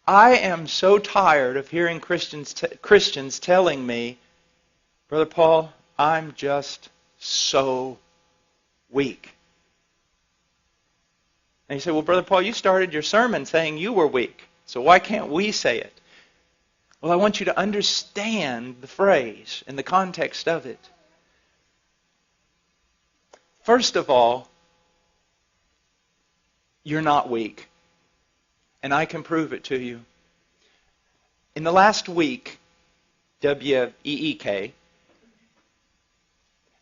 I am so tired of hearing Christians telling me, Brother Paul, I'm just so weak. And you say, well, Brother Paul, you started your sermon saying you were weak. So why can't we say it? Well, I want you to understand the phrase and the context of it. First of all, you're not weak. And I can prove it to you. In the last week, W-E-E-K,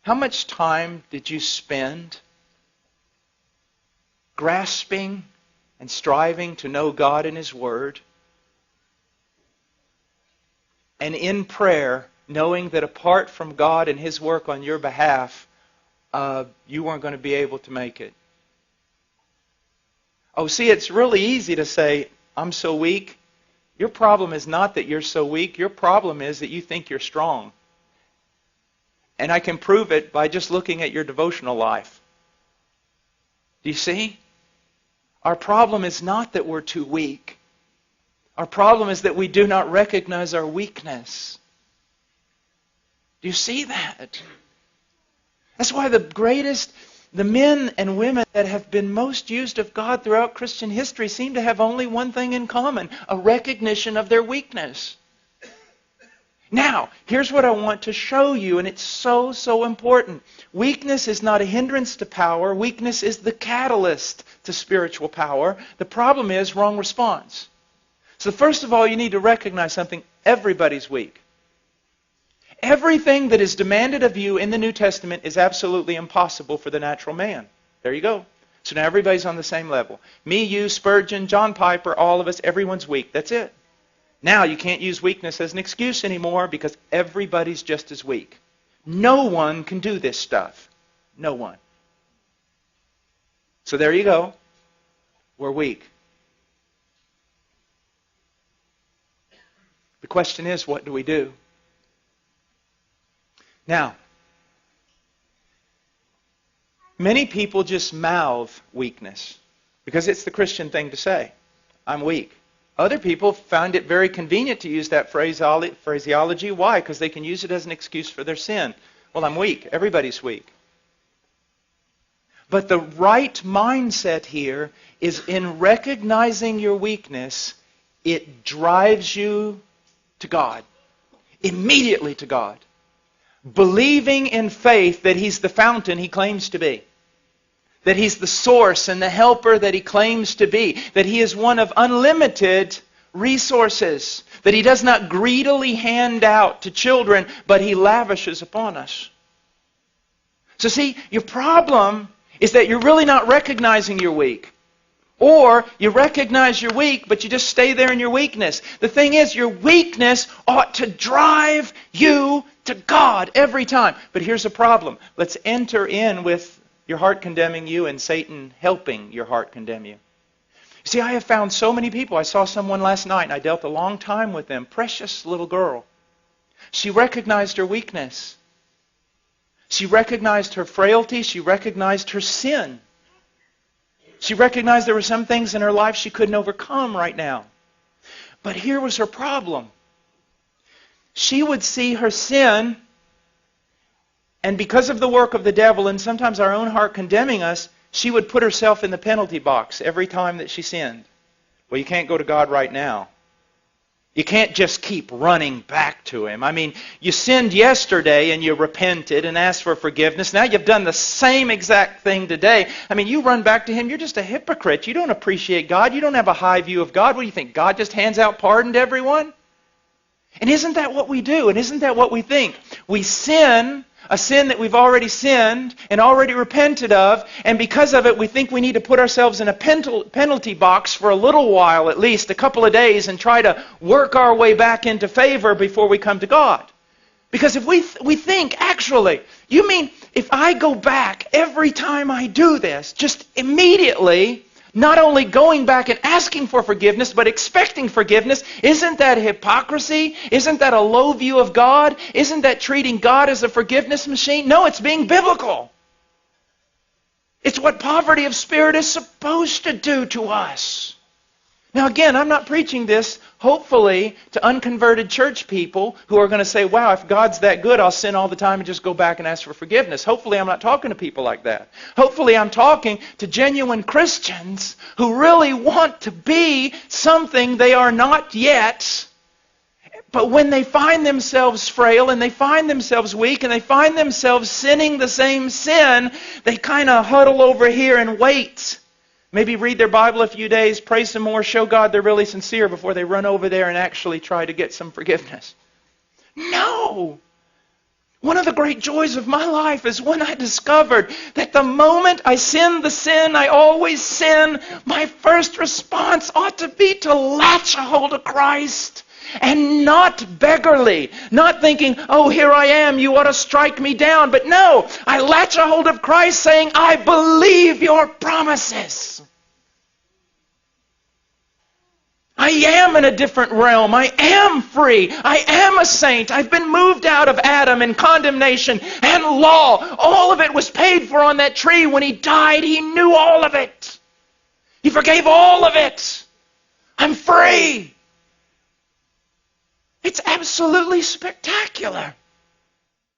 how much time did you spend grasping and striving to know God and His Word? And in prayer, knowing that apart from God and His work on your behalf, you weren't going to be able to make it. Oh, see, it's really easy to say, I'm so weak. Your problem is not that you're so weak. Your problem is that you think you're strong. And I can prove it by just looking at your devotional life. Do you see? Our problem is not that we're too weak. Our problem is that we do not recognize our weakness. Do you see that? That's why the men and women that have been most used of God throughout Christian history seem to have only one thing in common, a recognition of their weakness. Now, here's what I want to show you, and it's so, so important. Weakness is not a hindrance to power. Weakness is the catalyst to spiritual power. The problem is wrong response. So first of all, you need to recognize something. Everybody's weak. Everything that is demanded of you in the New Testament is absolutely impossible for the natural man. There you go. So now everybody's on the same level. Me, you, Spurgeon, John Piper, all of us, everyone's weak. That's it. Now you can't use weakness as an excuse anymore because everybody's just as weak. No one can do this stuff. No one. So there you go. We're weak. The question is, what do we do? Now, many people just mouth weakness because it's the Christian thing to say. I'm weak. Other people find it very convenient to use that phraseology. Why? Because they can use it as an excuse for their sin. Well, I'm weak. Everybody's weak. But the right mindset here is in recognizing your weakness, it drives you to God. Immediately to God. Believing in faith that He's the fountain He claims to be. That He's the source and the helper that He claims to be. That He is one of unlimited resources. That He does not greedily hand out to children, but He lavishes upon us. So see, your problem is that you're really not recognizing you're weak. Or you recognize you're weak, but you just stay there in your weakness. The thing is, your weakness ought to drive you to God every time. But here's the problem. Let's enter in with your heart condemning you and Satan helping your heart condemn you. See, I have found so many people. I saw someone last night and I dealt a long time with them. Precious little girl. She recognized her weakness. She recognized her frailty. She recognized her sin. She recognized there were some things in her life she couldn't overcome right now. But here was her problem. She would see her sin, and because of the work of the devil and sometimes our own heart condemning us, she would put herself in the penalty box every time that she sinned. Well, you can't go to God right now. You can't just keep running back to Him. I mean, you sinned yesterday and you repented and asked for forgiveness. Now you've done the same exact thing today. I mean, you run back to Him, you're just a hypocrite. You don't appreciate God. You don't have a high view of God. What do you think? God just hands out pardon to everyone? And isn't that what we do? And isn't that what we think? We sin, a sin that we've already sinned and already repented of, and because of it we think we need to put ourselves in a penalty box for a little while, at least a couple of days, and try to work our way back into favor before we come to God. Because if we think, actually, you mean if I go back every time I do this, just immediately, not only going back and asking for forgiveness, but expecting forgiveness, isn't that hypocrisy? Isn't that a low view of God? Isn't that treating God as a forgiveness machine? No, it's being biblical. It's what poverty of spirit is supposed to do to us. Now again, I'm not preaching this, hopefully, to unconverted church people who are going to say, wow, if God's that good, I'll sin all the time and just go back and ask for forgiveness. Hopefully I'm not talking to people like that. Hopefully I'm talking to genuine Christians who really want to be something they are not yet. But when they find themselves frail and they find themselves weak and they find themselves sinning the same sin, they kind of huddle over here and wait. Maybe read their Bible a few days, pray some more, show God they're really sincere before they run over there and actually try to get some forgiveness. No! One of the great joys of my life is when I discovered that the moment I sin the sin I always sin, my first response ought to be to latch a hold of Christ. And not beggarly, not thinking, oh, here I am, you ought to strike me down. But no, I latch a hold of Christ saying, I believe your promises. I am in a different realm. I am free. I am a saint. I've been moved out of Adam and condemnation and law. All of it was paid for on that tree. When He died, He knew all of it. He forgave all of it. I'm free. It's absolutely spectacular.